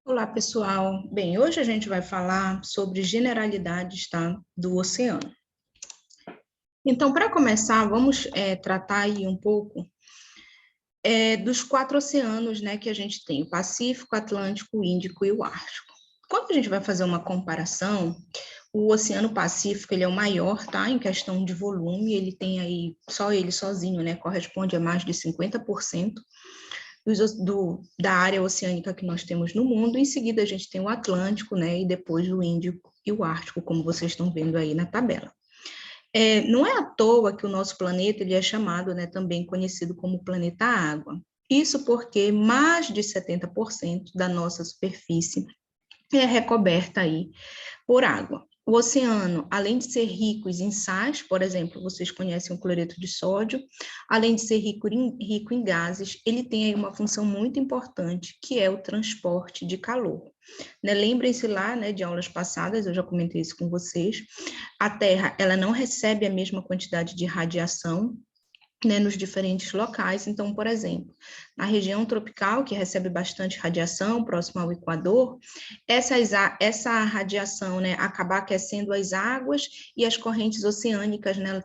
Olá, pessoal. Bem, hoje a gente vai falar sobre generalidades, tá, do oceano. Então, para começar, vamos tratar aí um pouco dos quatro oceanos, né, que a gente tem: o Pacífico, Atlântico, o Índico e o Ártico. Quando a gente vai fazer uma comparação, o Oceano Pacífico, ele é o maior, tá, em questão de volume, ele tem aí, só ele sozinho, né, corresponde a mais de 50% da área oceânica que nós temos no mundo. Em seguida, a gente tem o Atlântico, né, e depois o Índico e o Ártico, como vocês estão vendo aí na tabela. Não é à toa que o nosso planeta ele é chamado, né, também conhecido como planeta Água. Isso porque mais de 70% da nossa superfície é recoberta aí por água. O oceano, além de ser rico em sais, por exemplo, vocês conhecem o cloreto de sódio, além de ser rico em gases, ele tem aí uma função muito importante, que é o transporte de calor. Né? Lembrem-se lá, né, de aulas passadas, eu já comentei isso com vocês, a Terra, ela não recebe a mesma quantidade de radiação, né, nos diferentes locais. Então, por exemplo, na região tropical, que recebe bastante radiação, próximo ao Equador, essa radiação, né, acaba aquecendo as águas e as correntes oceânicas, né,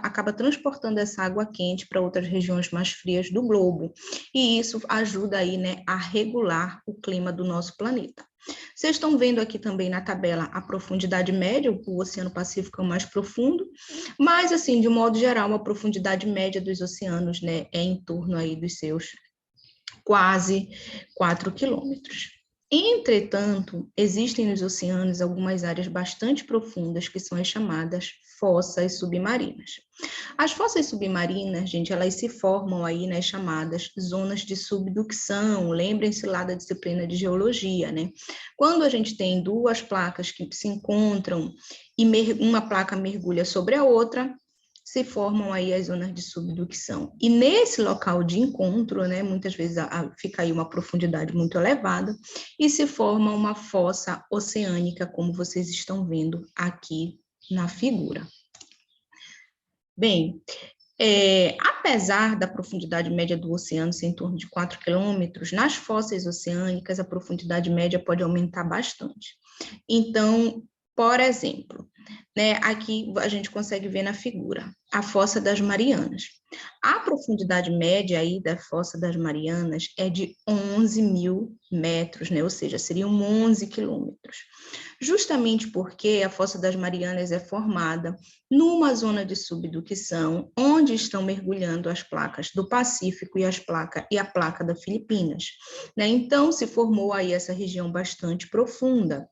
acaba transportando essa água quente para outras regiões mais frias do globo. E isso ajuda aí, né, a regular o clima do nosso planeta. Vocês estão vendo aqui também na tabela a profundidade média, o Oceano Pacífico é o mais profundo, mas, assim, de um modo geral, a profundidade média dos oceanos, né, é em torno aí dos seus quase 4 quilômetros. Entretanto, existem nos oceanos algumas áreas bastante profundas que são as chamadas fossas submarinas. As fossas submarinas, gente, elas se formam aí nas chamadas zonas de subducção. Lembrem-se lá da disciplina de geologia, né? Quando a gente tem duas placas que se encontram e uma placa mergulha sobre a outra, se formam aí as zonas de subducção. E nesse local de encontro, né, muitas vezes fica aí uma profundidade muito elevada e se forma uma fossa oceânica, como vocês estão vendo aqui na figura. Bem, apesar da profundidade média do oceano ser em torno de 4 quilômetros, nas fossas oceânicas a profundidade média pode aumentar bastante. Então, por exemplo, né, aqui a gente consegue ver na figura a Fossa das Marianas. A profundidade média aí da Fossa das Marianas é de 11 mil metros, né, ou seja, seriam 11 quilômetros. Justamente porque a Fossa das Marianas é formada numa zona de subducção, onde estão mergulhando as placas do Pacífico e a placa da Filipinas. Né? Então, se formou aí essa região bastante profunda.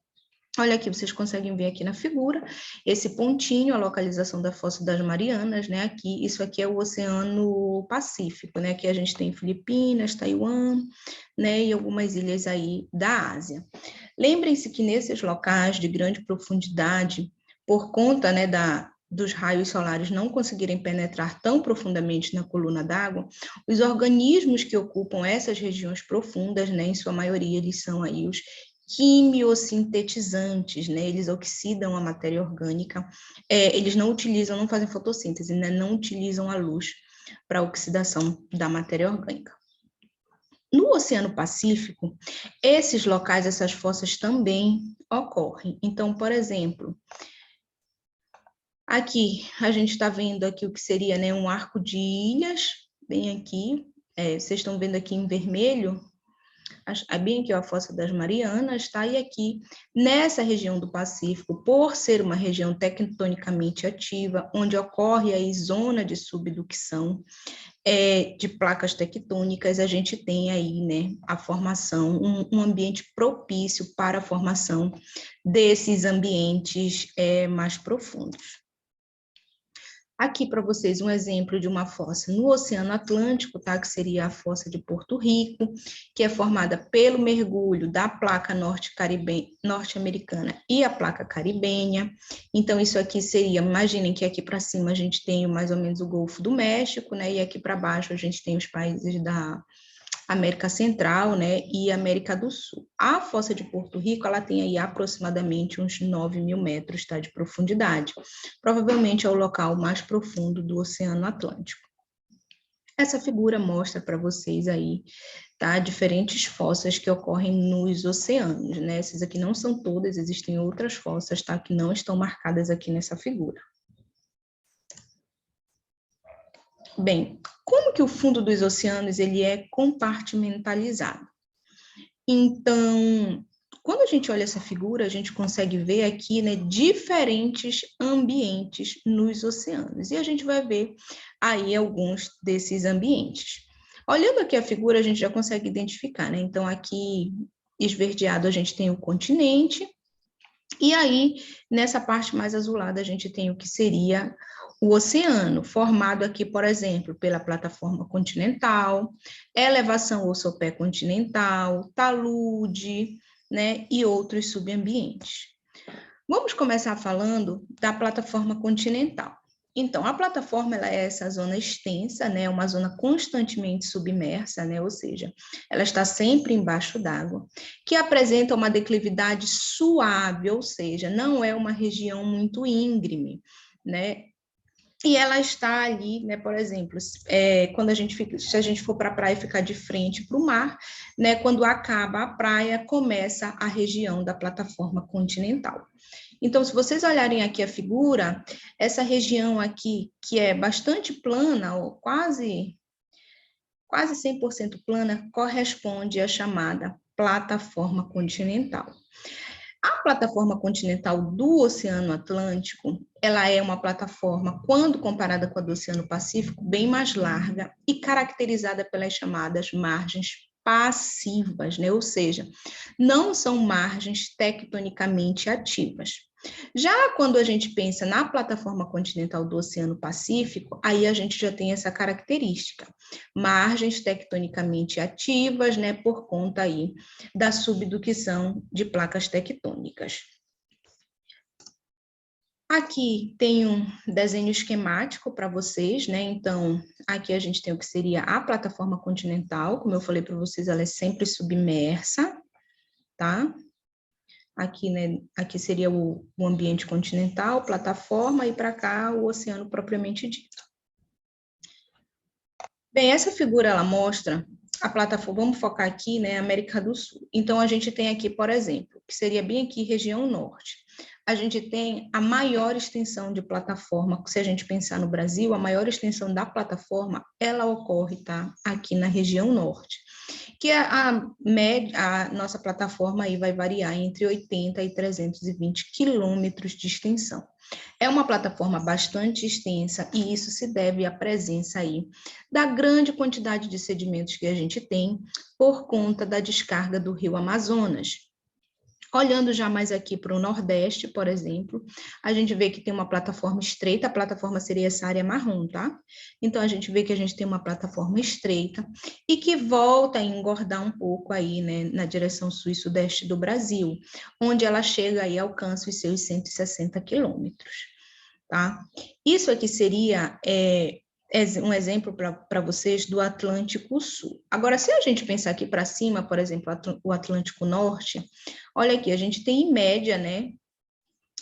Olha aqui, vocês conseguem ver aqui na figura, esse pontinho, a localização da Fossa das Marianas, né? Aqui, isso aqui é o Oceano Pacífico, né? Aqui a gente tem Filipinas, Taiwan, né? E algumas ilhas aí da Ásia. Lembrem-se que nesses locais de grande profundidade, por conta, né, dos raios solares não conseguirem penetrar tão profundamente na coluna d'água, os organismos que ocupam essas regiões profundas, né, em sua maioria, eles são aí os quimiosintetizantes, né? Eles oxidam a matéria orgânica, eles não fazem fotossíntese, né? Não utilizam a luz para a oxidação da matéria orgânica. No Oceano Pacífico, esses locais, essas fossas também ocorrem. Então, por exemplo, aqui a gente está vendo aqui o que seria, né, um arco de ilhas, bem aqui, vocês estão vendo aqui em vermelho, bem aqui, ó, a Fossa das Marianas, tá? E aqui, nessa região do Pacífico, por ser uma região tectonicamente ativa, onde ocorre aí zona de subducção de placas tectônicas, a gente tem aí, né, a formação, um ambiente propício para a formação desses ambientes mais profundos. Aqui para vocês um exemplo de uma fossa no Oceano Atlântico, tá? Que seria a fossa de Porto Rico, que é formada pelo mergulho da placa norte-americana e a placa caribenha. Então, isso aqui seria, imaginem que aqui para cima a gente tem mais ou menos o Golfo do México, né? E aqui para baixo a gente tem os países da América Central, né, e América do Sul. A fossa de Porto Rico, ela tem aí aproximadamente uns 9 mil metros, tá, de profundidade. Provavelmente é o local mais profundo do Oceano Atlântico. Essa figura mostra para vocês aí, tá? Diferentes fossas que ocorrem nos oceanos, né? Essas aqui não são todas, existem outras fossas, tá? Que não estão marcadas aqui nessa figura. Bem, como que o fundo dos oceanos ele é compartimentalizado? Então, quando a gente olha essa figura, a gente consegue ver aqui, né, diferentes ambientes nos oceanos. E a gente vai ver aí alguns desses ambientes. Olhando aqui a figura, a gente já consegue identificar, né? Então, aqui esverdeado a gente tem o continente, e aí, nessa parte mais azulada, a gente tem o que seria o oceano, formado aqui, por exemplo, pela plataforma continental, elevação ou sopé continental, talude, né, e outros subambientes. Vamos começar falando da plataforma continental. Então, a plataforma ela é essa zona extensa, né, uma zona constantemente submersa, né, ou seja, ela está sempre embaixo d'água, que apresenta uma declividade suave, ou seja, não é uma região muito íngreme, né, e ela está ali, né, por exemplo, quando se a gente for para a praia e ficar de frente para o mar, né, quando acaba a praia, começa a região da plataforma continental. Então, se vocês olharem aqui a figura, essa região aqui, que é bastante plana, ou quase 100% plana, corresponde à chamada plataforma continental. A plataforma continental do Oceano Atlântico, ela é uma plataforma, quando comparada com a do Oceano Pacífico, bem mais larga e caracterizada pelas chamadas margens passivas, né? Ou seja, não são margens tectonicamente ativas. Já quando a gente pensa na plataforma continental do Oceano Pacífico, aí a gente já tem essa característica, margens tectonicamente ativas, né, por conta aí da subducção de placas tectônicas. Aqui tem um desenho esquemático para vocês, né? Então, aqui a gente tem o que seria a plataforma continental, como eu falei para vocês, ela é sempre submersa, tá? Aqui, né, aqui seria o ambiente continental, plataforma, e para cá o oceano propriamente dito. Bem, essa figura, ela mostra a plataforma, vamos focar aqui, né, América do Sul. Então, a gente tem aqui, por exemplo, que seria bem aqui, região norte. A gente tem a maior extensão de plataforma, se a gente pensar no Brasil, a maior extensão da plataforma, ela ocorre, tá, aqui na região norte, que a nossa plataforma aí vai variar entre 80 e 320 quilômetros de extensão. É uma plataforma bastante extensa e isso se deve à presença aí da grande quantidade de sedimentos que a gente tem por conta da descarga do Rio Amazonas. Olhando já mais aqui para o Nordeste, por exemplo, a gente vê que tem uma plataforma estreita, a plataforma seria essa área marrom, tá? Então, a gente vê que a gente tem uma plataforma estreita e que volta a engordar um pouco aí, né, na direção sul e sudeste do Brasil, onde ela chega aí, alcança os seus 160 quilômetros, tá? Isso aqui seria um exemplo para vocês do Atlântico Sul. Agora, se a gente pensar aqui para cima, por exemplo, o Atlântico Norte, olha aqui, a gente tem em média, né,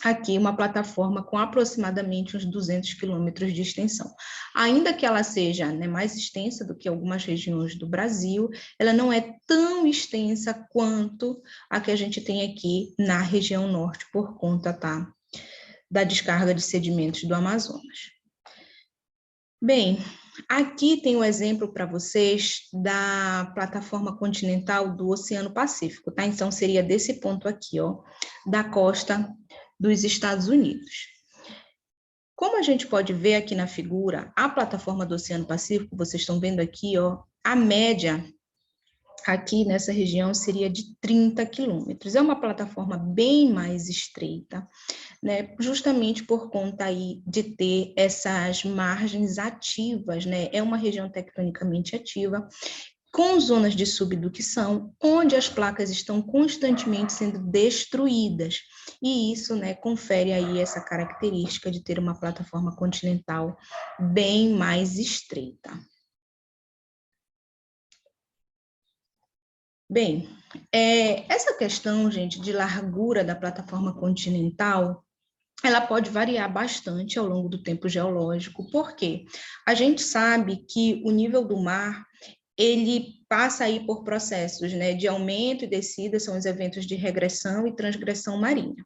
aqui uma plataforma com aproximadamente uns 200 quilômetros de extensão. Ainda que ela seja, né, mais extensa do que algumas regiões do Brasil, ela não é tão extensa quanto a que a gente tem aqui na região norte, por conta, tá, da descarga de sedimentos do Amazonas. Bem, aqui tem um exemplo para vocês da plataforma continental do Oceano Pacífico, tá? Então, seria desse ponto aqui, ó, da costa dos Estados Unidos. Como a gente pode ver aqui na figura, a plataforma do Oceano Pacífico, vocês estão vendo aqui, ó, a média aqui nessa região seria de 30 quilômetros. É uma plataforma bem mais estreita, né, justamente por conta aí de ter essas margens ativas, né, é uma região tectonicamente ativa, com zonas de subducção, onde as placas estão constantemente sendo destruídas, e isso, né, confere aí essa característica de ter uma plataforma continental bem mais estreita. Bem, essa questão, gente, de largura da plataforma continental, ela pode variar bastante ao longo do tempo geológico, porque a gente sabe que o nível do mar ele passa aí por processos, né, de aumento e descida, são os eventos de regressão e transgressão marinha.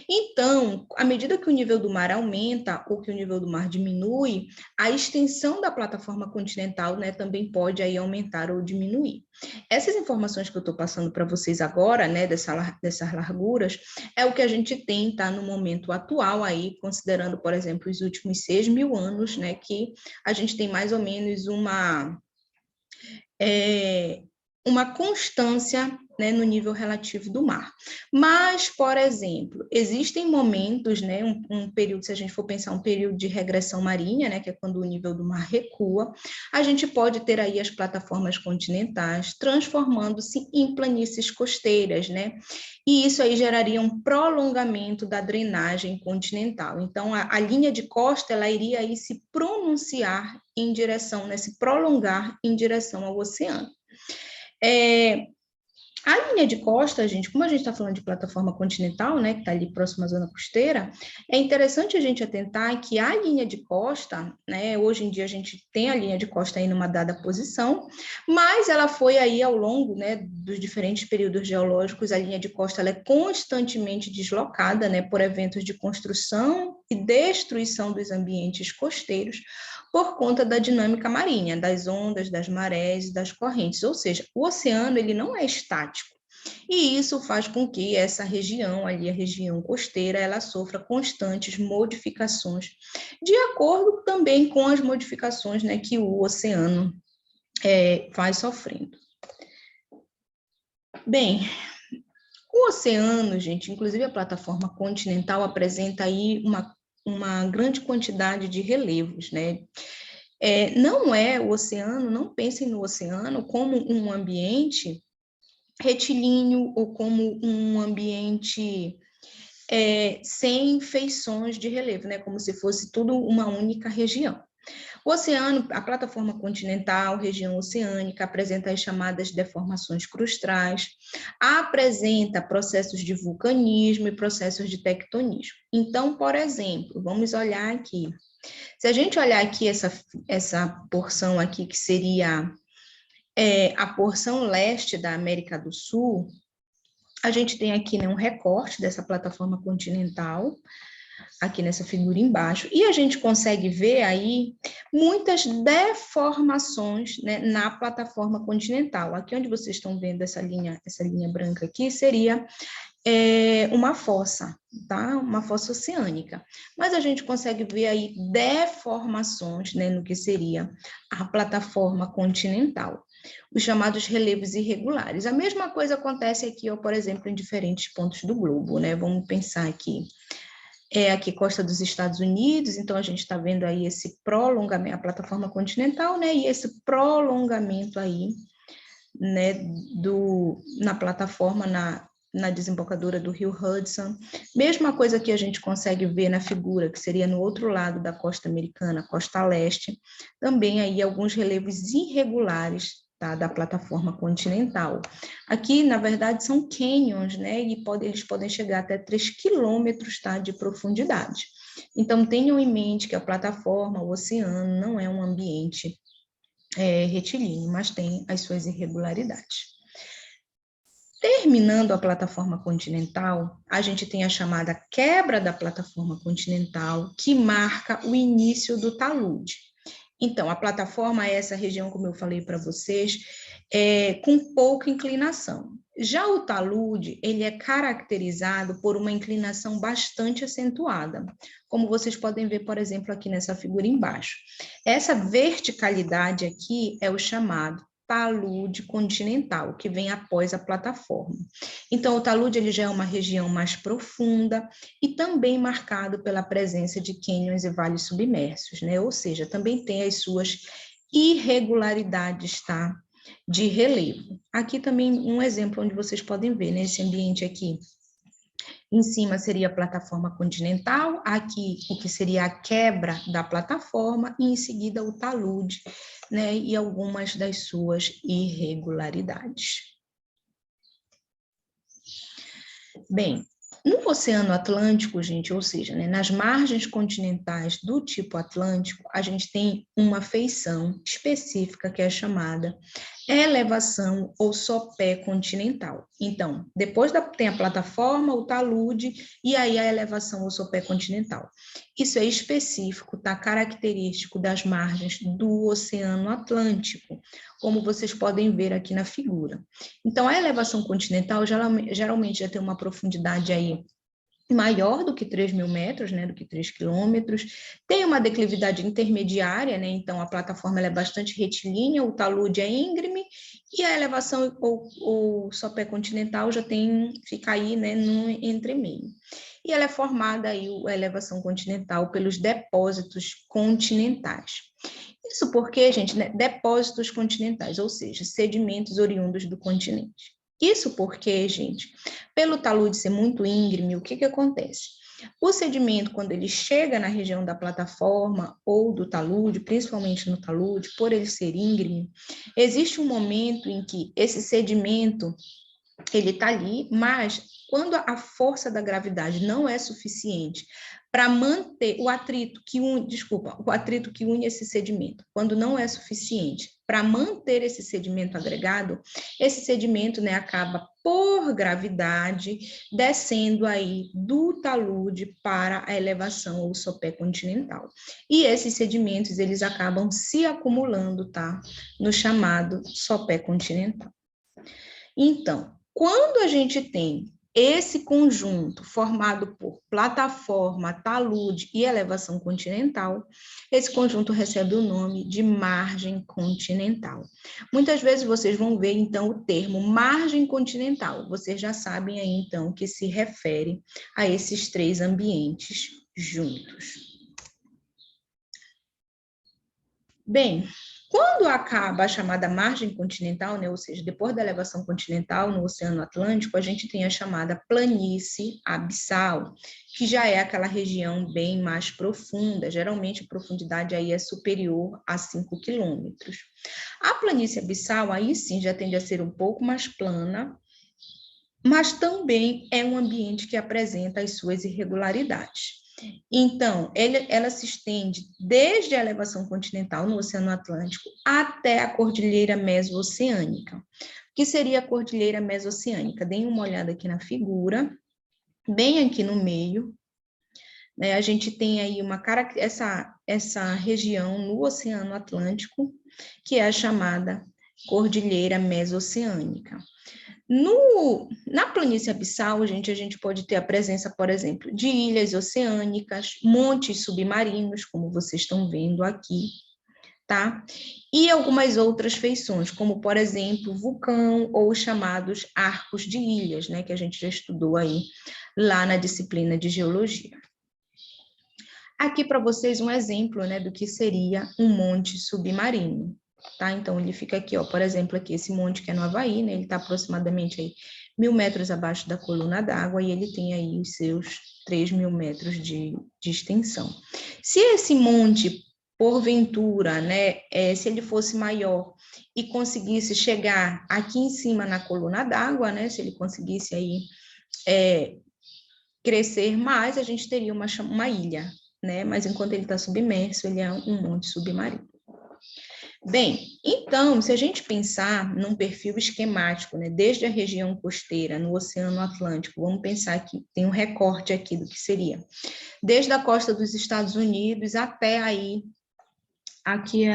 Então, à medida que o nível do mar aumenta ou que o nível do mar diminui, a extensão da plataforma continental, né, também pode aí aumentar ou diminuir. Essas informações que eu estou passando para vocês agora, né, dessas larguras, é o que a gente tem, tá, no momento atual aí, considerando, por exemplo, os últimos 6.000 anos, né, que a gente tem mais ou menos uma constância, né, no nível relativo do mar. Mas, por exemplo, existem momentos, né, um período, se a gente for pensar um período de regressão marinha, né, que é quando o nível do mar recua, a gente pode ter aí as plataformas continentais transformando-se em planícies costeiras, né, e isso aí geraria um prolongamento da drenagem continental. Então, a linha de costa, ela iria aí se pronunciar em direção, né, se prolongar em direção ao oceano. A linha de costa, gente, como a gente está falando de plataforma continental, né, que está ali próxima à zona costeira, é interessante a gente atentar que a linha de costa, né, hoje em dia a gente tem a linha de costa aí numa dada posição, mas ela foi aí ao longo, né, dos diferentes períodos geológicos, a linha de costa ela é constantemente deslocada, né, por eventos de construção e destruição dos ambientes costeiros, por conta da dinâmica marinha, das ondas, das marés, das correntes, ou seja, o oceano ele não é estático. E isso faz com que essa região, ali a região costeira, ela sofra constantes modificações, de acordo também com as modificações, né, que o oceano vai sofrendo. Bem, o oceano, gente, inclusive a plataforma continental apresenta aí uma grande quantidade de relevos, né? Não é o oceano, não pensem no oceano como um ambiente retilíneo ou como um ambiente sem feições de relevo, né? Como se fosse tudo uma única região. O oceano, a plataforma continental, região oceânica, apresenta as chamadas deformações crustais, apresenta processos de vulcanismo e processos de tectonismo. Então, por exemplo, vamos olhar aqui. Se a gente olhar aqui essa porção aqui, que seria a porção leste da América do Sul, a gente tem aqui, né, um recorte dessa plataforma continental, aqui nessa figura embaixo, e a gente consegue ver aí muitas deformações, né, na plataforma continental. Aqui onde vocês estão vendo essa linha branca aqui, seria uma fossa, tá? Uma fossa oceânica. Mas a gente consegue ver aí deformações, né, no que seria a plataforma continental, os chamados relevos irregulares. A mesma coisa acontece aqui, ó, por exemplo, em diferentes pontos do globo, né? Vamos pensar aqui. Aqui costa dos Estados Unidos, então a gente está vendo aí esse prolongamento, a plataforma continental, né? E esse prolongamento aí, né, na plataforma, na desembocadura do rio Hudson. Mesma coisa que a gente consegue ver na figura, que seria no outro lado da costa americana, costa leste, também aí alguns relevos irregulares, tá, da plataforma continental. Aqui, na verdade, são canyons, né, e eles podem chegar até 3 quilômetros, tá, de profundidade. Então, tenham em mente que a plataforma, o oceano, não é um ambiente retilíneo, mas tem as suas irregularidades. Terminando a plataforma continental, a gente tem a chamada quebra da plataforma continental, que marca o início do talude. Então, a plataforma é essa região, como eu falei para vocês, com pouca inclinação. Já o talude, ele é caracterizado por uma inclinação bastante acentuada, como vocês podem ver, por exemplo, aqui nessa figura embaixo. Essa verticalidade aqui é o chamado talude continental, que vem após a plataforma. Então, o talude ele já é uma região mais profunda e também marcado pela presença de cânions e vales submersos, né? Ou seja, também tem as suas irregularidades, tá? De relevo. Aqui também um exemplo onde vocês podem ver, né? Esse ambiente aqui. Em cima seria a plataforma continental, aqui o que seria a quebra da plataforma, e em seguida o talude, né, e algumas das suas irregularidades. Bem, No Oceano Atlântico, gente, ou seja, né, nas margens continentais do tipo Atlântico, a gente tem uma feição específica que é chamada elevação ou sopé continental. Então, depois tem a plataforma, o talude, e aí a elevação ou sopé continental. Isso é específico, tá? Característico das margens do Oceano Atlântico, como vocês podem ver aqui na figura. Então, a elevação continental geralmente já tem uma profundidade aí maior do que 3.000 metros, né, do que 3 quilômetros, tem uma declividade intermediária, né, então a plataforma ela é bastante retilínea, o talude é íngreme, e a elevação ou sopé continental já fica aí, né, no entremeio. E ela é formada aí, a elevação continental, pelos depósitos continentais. Isso porque, gente, né, depósitos continentais, ou seja, sedimentos oriundos do continente. Isso porque, gente, pelo talude ser muito íngreme, o que acontece? O sedimento, quando ele chega na região da plataforma ou do talude, principalmente no talude, por ele ser íngreme, existe um momento em que esse sedimento, ele está ali, mas quando a força da gravidade não é suficiente para manter o atrito que une esse sedimento, quando não é suficiente para manter esse sedimento agregado, esse sedimento, né, acaba por gravidade descendo aí do talude para a elevação ou sopé continental. E esses sedimentos, eles acabam se acumulando, tá, no chamado sopé continental. Então, quando a gente tem esse conjunto formado por plataforma, talude e elevação continental, esse conjunto recebe o nome de margem continental. Muitas vezes vocês vão ver, então, o termo margem continental. Vocês já sabem aí, então, que se refere a esses três ambientes juntos. Bem, quando acaba a chamada margem continental, né, ou seja, depois da elevação continental no Oceano Atlântico, a gente tem a chamada planície abissal, que já é aquela região bem mais profunda, geralmente a profundidade aí é superior a 5 quilômetros. A planície abissal, aí sim, já tende a ser um pouco mais plana, mas também é um ambiente que apresenta as suas irregularidades. Então, ela se estende desde a elevação continental no Oceano Atlântico até a Cordilheira Meso-Oceânica. O que seria a Cordilheira Meso-Oceânica? Deem uma olhada aqui na figura, bem aqui no meio, né, a gente tem aí essa região no Oceano Atlântico, que é a chamada Cordilheira Meso-Oceânica. Na planície abissal, gente, a gente pode ter a presença, por exemplo, de ilhas oceânicas, montes submarinos, como vocês estão vendo aqui, tá? E algumas outras feições, como, por exemplo, vulcão ou os chamados arcos de ilhas, né, que a gente já estudou aí lá na disciplina de geologia. Aqui para vocês um exemplo, né, do que seria um monte submarino. Tá? Então, ele fica aqui, ó, por exemplo, aqui esse monte que é no Havaí, né, ele está aproximadamente aí 1.000 metros abaixo da coluna d'água e ele tem aí os seus 3.000 metros de extensão. Se esse monte, porventura, né, se ele fosse maior e conseguisse chegar aqui em cima na coluna d'água, né, se ele conseguisse aí crescer mais, a gente teria uma ilha, né, mas enquanto ele está submerso, ele é um monte submarino. Bem, então, se a gente pensar num perfil esquemático, né, desde a região costeira, no Oceano Atlântico, vamos pensar que tem um recorte aqui do que seria. Desde a costa dos Estados Unidos até aí, aqui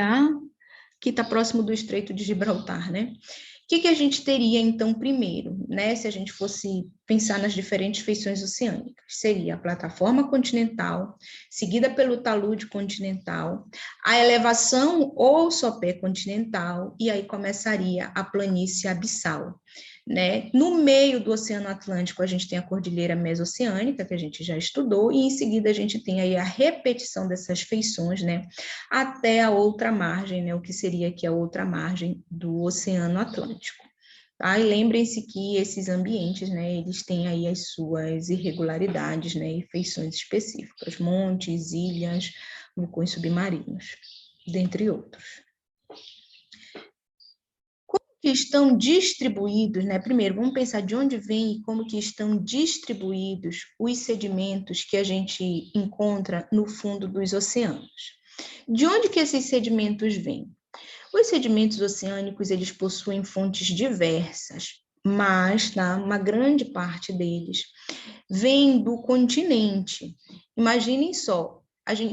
que está próximo do Estreito de Gibraltar, né? O que a gente teria, então, primeiro, né, se a gente fosse pensar nas diferentes feições oceânicas? Seria a plataforma continental, seguida pelo talude continental, a elevação ou sopé continental, e aí começaria a planície abissal. Né? No meio do Oceano Atlântico, a gente tem a Cordilheira Meso-Oceânica, que a gente já estudou, e em seguida a gente tem aí a repetição dessas feições, né, até a outra margem, né, o que seria aqui a outra margem do Oceano Atlântico. Tá? E lembrem-se que esses ambientes, né, eles têm aí as suas irregularidades, né, e feições específicas, montes, ilhas, vulcões submarinos, dentre outros. que estão distribuídos, né? Primeiro, vamos pensar de onde vem e como que estão distribuídos os sedimentos que a gente encontra no fundo dos oceanos. De onde que esses sedimentos vêm? Os sedimentos oceânicos, eles possuem fontes diversas, mas uma grande parte deles vem do continente. Imaginem só,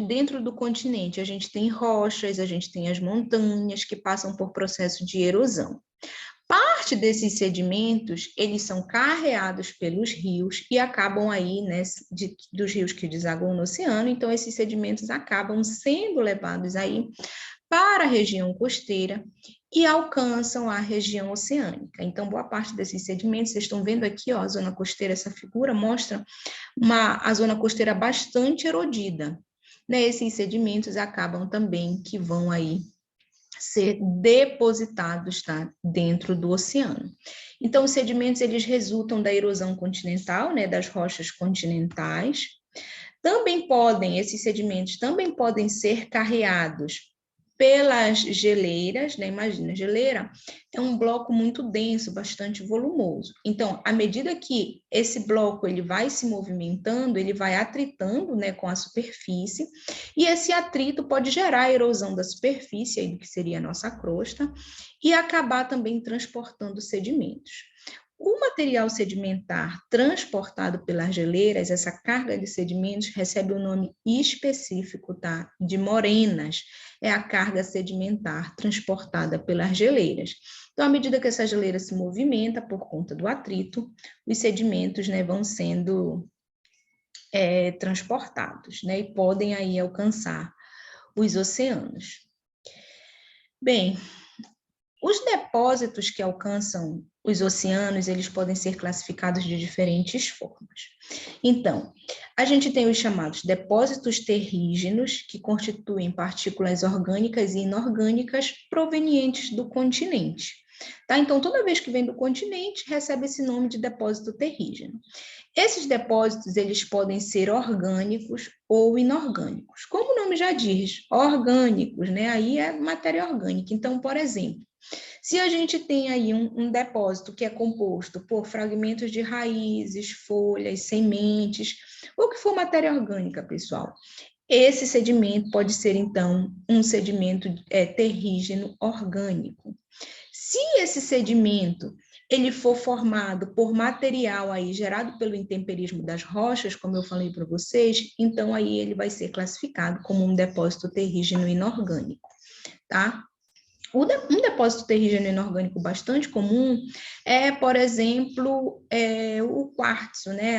dentro do continente, a gente tem rochas, a gente tem as montanhas que passam por processo de erosão. Parte desses sedimentos, eles são carreados pelos rios e acabam aí, né, dos rios que desaguam no oceano, então esses sedimentos acabam sendo levados aí para a região costeira e alcançam a região oceânica. Então, boa parte desses sedimentos, vocês estão vendo aqui, ó, a zona costeira, essa figura mostra a zona costeira bastante erodida. Né? Esses sedimentos acabam também que vão aí ser depositados, tá, dentro do oceano. Então, os sedimentos, eles resultam da erosão continental, né, das rochas continentais. Esses sedimentos também podem ser carreados pelas geleiras, né? Imagina, geleira é um bloco muito denso, bastante volumoso. Então, à medida que esse bloco ele vai se movimentando, ele vai atritando, né, com a superfície, e esse atrito pode gerar erosão da superfície, aí do que seria a nossa crosta, e acabar também transportando sedimentos. O material sedimentar transportado pelas geleiras, essa carga de sedimentos, recebe o nome específico, tá? De morenas. É a carga sedimentar transportada pelas geleiras. Então, à medida que essa geleira se movimenta por conta do atrito, os sedimentos, né, vão sendo transportados, né? E podem aí alcançar os oceanos. Bem, os depósitos que alcançam os oceanos, eles podem ser classificados de diferentes formas. Então, a gente tem os chamados depósitos terrígenos, que constituem partículas orgânicas e inorgânicas provenientes do continente. Tá? Então, toda vez que vem do continente, recebe esse nome de depósito terrígeno. Esses depósitos, eles podem ser orgânicos ou inorgânicos. Como o nome já diz, orgânicos, né? Aí é matéria orgânica. Então, por exemplo, se a gente tem aí um depósito que é composto por fragmentos de raízes, folhas, sementes, ou que for matéria orgânica, pessoal, esse sedimento pode ser, então, um sedimento terrígeno orgânico. Se esse sedimento ele for formado por material aí gerado pelo intemperismo das rochas, como eu falei para vocês, então aí ele vai ser classificado como um depósito terrígeno inorgânico, tá? Um depósito terrígeno inorgânico bastante comum é, por exemplo, o quartzo, né?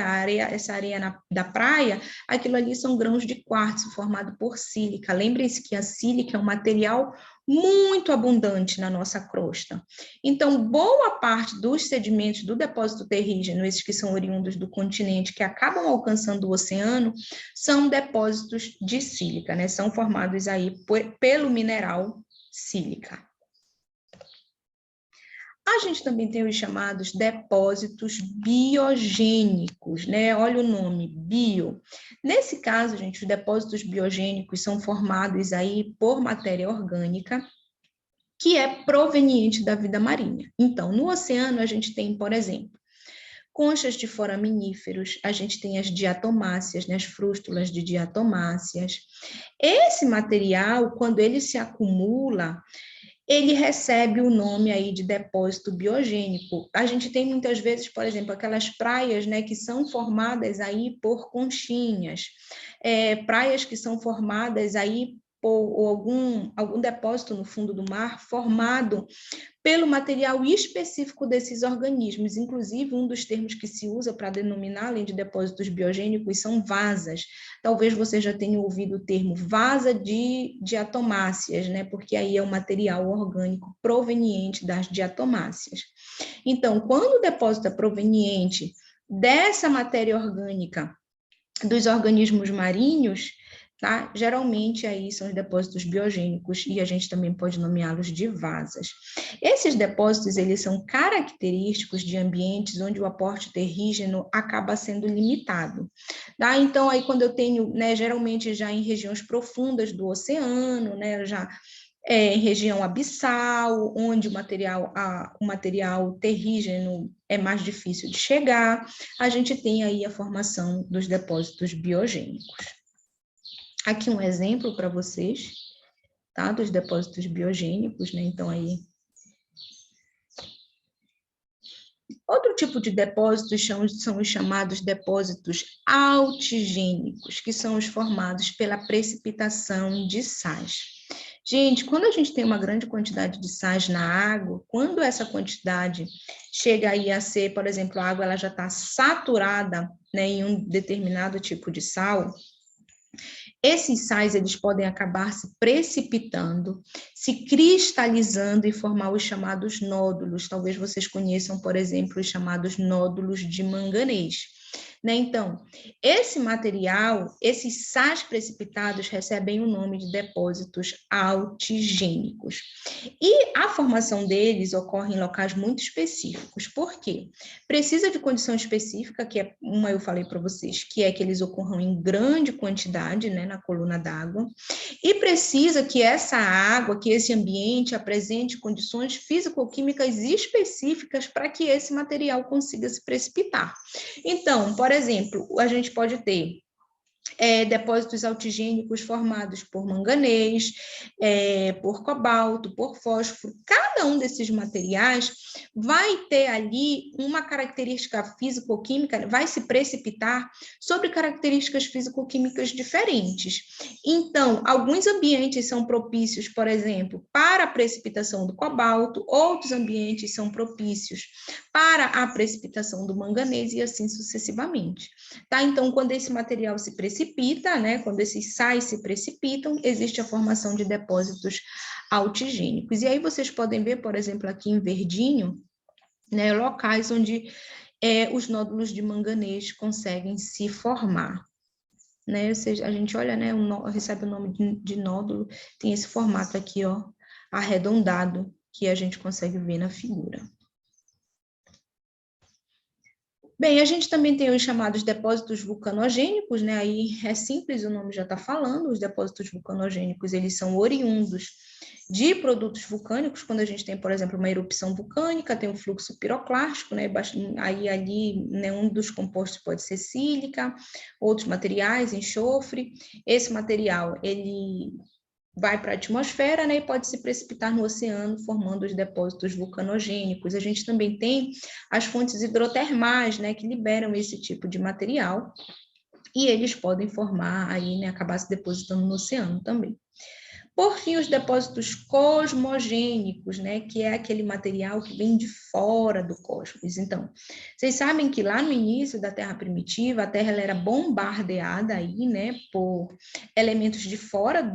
Essa areia da praia, aquilo ali são grãos de quartzo formado por sílica. Lembrem-se que a sílica é um material muito abundante na nossa crosta. Então, boa parte dos sedimentos do depósito terrígeno, esses que são oriundos do continente, que acabam alcançando o oceano, são depósitos de sílica, né? São formados aí pelo mineral sílica. A gente também tem os chamados depósitos biogênicos, né? Olha o nome, bio. Nesse caso, gente, os depósitos biogênicos são formados aí por matéria orgânica que é proveniente da vida marinha. Então, no oceano, a gente tem, por exemplo, conchas de foraminíferos, a gente tem as diatomáceas, né, as frústulas de diatomáceas. Esse material, quando ele se acumula, ele recebe o nome aí de depósito biogênico. A gente tem muitas vezes, por exemplo, aquelas praias, né, que são formadas aí por conchinhas, praias que são formadas aí por algum depósito no fundo do mar formado pelo material específico desses organismos. Inclusive, um dos termos que se usa para denominar, além de depósitos biogênicos, são vasas. Talvez você já tenha ouvido o termo vasa de diatomáceas, né? Porque aí é um material orgânico proveniente das diatomáceas. Então, quando o depósito é proveniente dessa matéria orgânica dos organismos marinhos, tá? Geralmente aí são os depósitos biogênicos e a gente também pode nomeá-los de vasas. Esses depósitos, eles são característicos de ambientes onde o aporte terrígeno acaba sendo limitado, tá? Então aí quando eu tenho, né, geralmente já em regiões profundas do oceano, né, já em região abissal, onde o material terrígeno é mais difícil de chegar, a gente tem aí a formação dos depósitos biogênicos. Aqui um exemplo para vocês, tá? Dos depósitos biogênicos, né? Então, aí... Outro tipo de depósitos são os chamados depósitos altigênicos, que são os formados pela precipitação de sais. Gente, quando a gente tem uma grande quantidade de sais na água, quando essa quantidade chega aí a ser, por exemplo, a água ela já está saturada, né, em um determinado tipo de sal, esses sais eles podem acabar se precipitando, se cristalizando e formar os chamados nódulos. Talvez vocês conheçam, por exemplo, os chamados nódulos de manganês. Né? Então, esse material, esses sais precipitados recebem o nome de depósitos altigênicos. E a formação deles ocorre em locais muito específicos. Por quê? Precisa de condição específica, que é uma eu falei para vocês, que é que eles ocorram em grande quantidade, né, na coluna d'água, e precisa que essa água, que esse ambiente apresente condições físico-químicas específicas para que esse material consiga se precipitar. Então, por exemplo, a gente pode ter depósitos altigênicos formados por manganês, por cobalto, por fósforo. Cada um desses materiais vai ter ali uma característica físico-química, vai se precipitar sobre características físico-químicas diferentes. Então, alguns ambientes são propícios, por exemplo, para a precipitação do cobalto, outros ambientes são propícios para a precipitação do manganês e assim sucessivamente. Tá? Então, quando esse material se precipita, né, quando esses sais se precipitam, existe a formação de depósitos altigênicos. E aí vocês podem ver, por exemplo, aqui em verdinho, né, locais onde os nódulos de manganês conseguem se formar. Né? Ou seja, a gente olha, né, recebe o nome de nódulo, tem esse formato aqui, ó, arredondado, que a gente consegue ver na figura. Bem, a gente também tem os chamados depósitos vulcanogênicos, né? Aí é simples, o nome já está falando, os depósitos vulcanogênicos, eles são oriundos de produtos vulcânicos, quando a gente tem, por exemplo, uma erupção vulcânica, tem um fluxo piroclástico, né? Aí ali, né, um dos compostos pode ser sílica, outros materiais, enxofre. Esse material, ele vai para a atmosfera, né, e pode se precipitar no oceano, formando os depósitos vulcanogênicos. A gente também tem as fontes hidrotermais, né, que liberam esse tipo de material, e eles podem formar aí, né, acabar se depositando no oceano também. Por fim, os depósitos cosmogênicos, né, que é aquele material que vem de fora do cosmos. Então, vocês sabem que lá no início da Terra primitiva, a Terra ela era bombardeada aí, né, por elementos de fora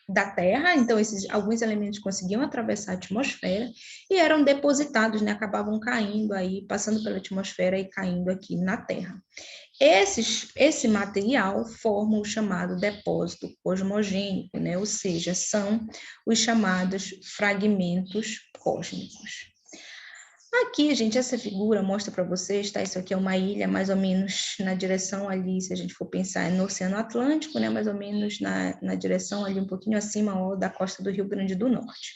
da Terra, então alguns elementos conseguiam atravessar a atmosfera e eram depositados, né, acabavam caindo aí, passando pela atmosfera e caindo aqui na Terra. Esse material forma o chamado depósito cosmogênico, né, ou seja, são os chamados fragmentos cósmicos. Aqui, gente, essa figura mostra para vocês, tá? Isso aqui é uma ilha mais ou menos na direção ali, se a gente for pensar no Oceano Atlântico, né? Mais ou menos na direção ali, um pouquinho acima ó, da costa do Rio Grande do Norte.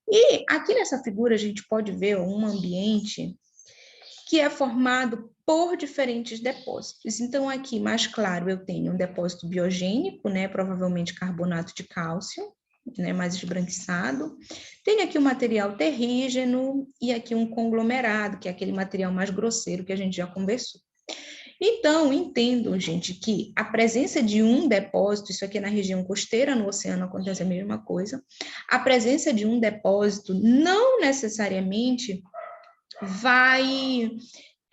E aqui nessa figura a gente pode ver um ambiente que é formado por diferentes depósitos. Então, aqui, mais claro, eu tenho um depósito biogênico, né? Provavelmente carbonato de cálcio, né, mais esbranquiçado. Tem aqui o material terrígeno e aqui um conglomerado, que é aquele material mais grosseiro que a gente já conversou. Então, entendam, gente, que a presença de um depósito, isso aqui na região costeira, no oceano acontece a mesma coisa, a presença de um depósito não necessariamente vai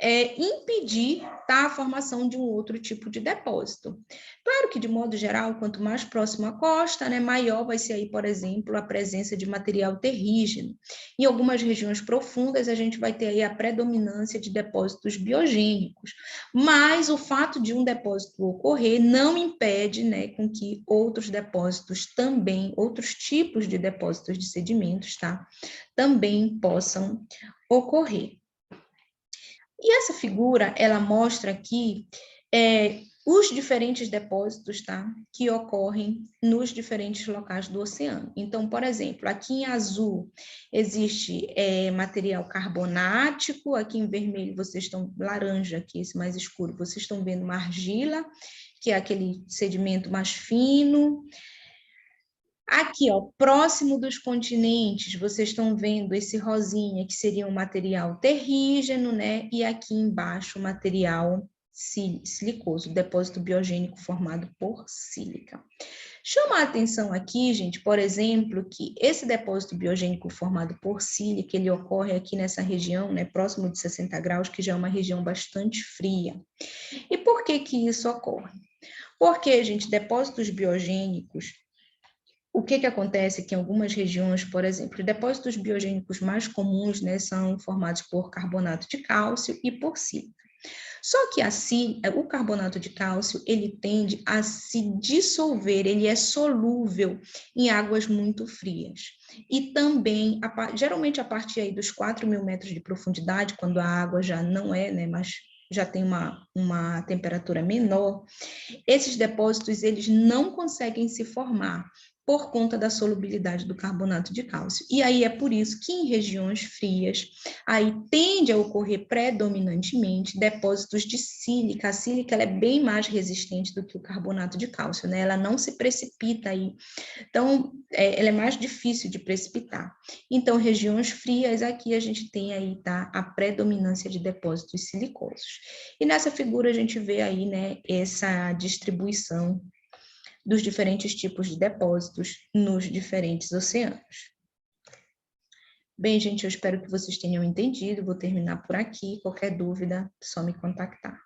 impedir, tá, a formação de um outro tipo de depósito. Claro que, de modo geral, quanto mais próximo à costa, né, maior vai ser aí, por exemplo, a presença de material terrígeno. Em algumas regiões profundas, a gente vai ter aí a predominância de depósitos biogênicos, mas o fato de um depósito ocorrer não impede, né, com que outros depósitos também, outros tipos de depósitos de sedimentos, tá, também possam ocorrer. E essa figura, ela mostra aqui os diferentes depósitos, tá? Que ocorrem nos diferentes locais do oceano. Então, por exemplo, aqui em azul existe material carbonático, aqui em vermelho vocês estão, laranja aqui, esse mais escuro, vocês estão vendo uma argila, que é aquele sedimento mais fino. Aqui, ó, próximo dos continentes, vocês estão vendo esse rosinha, que seria um material terrígeno, né? E aqui embaixo, o material silicoso, depósito biogênico formado por sílica. Chama a atenção aqui, gente, por exemplo, que esse depósito biogênico formado por sílica, ele ocorre aqui nessa região, né, próximo de 60 graus, que já é uma região bastante fria. E por que que isso ocorre? Porque, gente, depósitos biogênicos, o que acontece é que em algumas regiões, por exemplo, depósitos biogênicos mais comuns, né, são formados por carbonato de cálcio e por sílica. Só que assim, o carbonato de cálcio, ele tende a se dissolver, ele é solúvel em águas muito frias. E também, geralmente a partir aí dos 4.000 metros de profundidade, quando a água já não é, né, mas já tem uma temperatura menor, esses depósitos, eles não conseguem se formar por conta da solubilidade do carbonato de cálcio. E aí é por isso que em regiões frias, aí tende a ocorrer predominantemente depósitos de sílica. A sílica, ela é bem mais resistente do que o carbonato de cálcio, né? Ela não se precipita aí. Então, ela é mais difícil de precipitar. Então, regiões frias, aqui a gente tem aí, tá, a predominância de depósitos silicosos. E nessa figura a gente vê aí, né, essa distribuição dos diferentes tipos de depósitos nos diferentes oceanos. Bem, gente, eu espero que vocês tenham entendido. Vou terminar por aqui. Qualquer dúvida, só me contactar.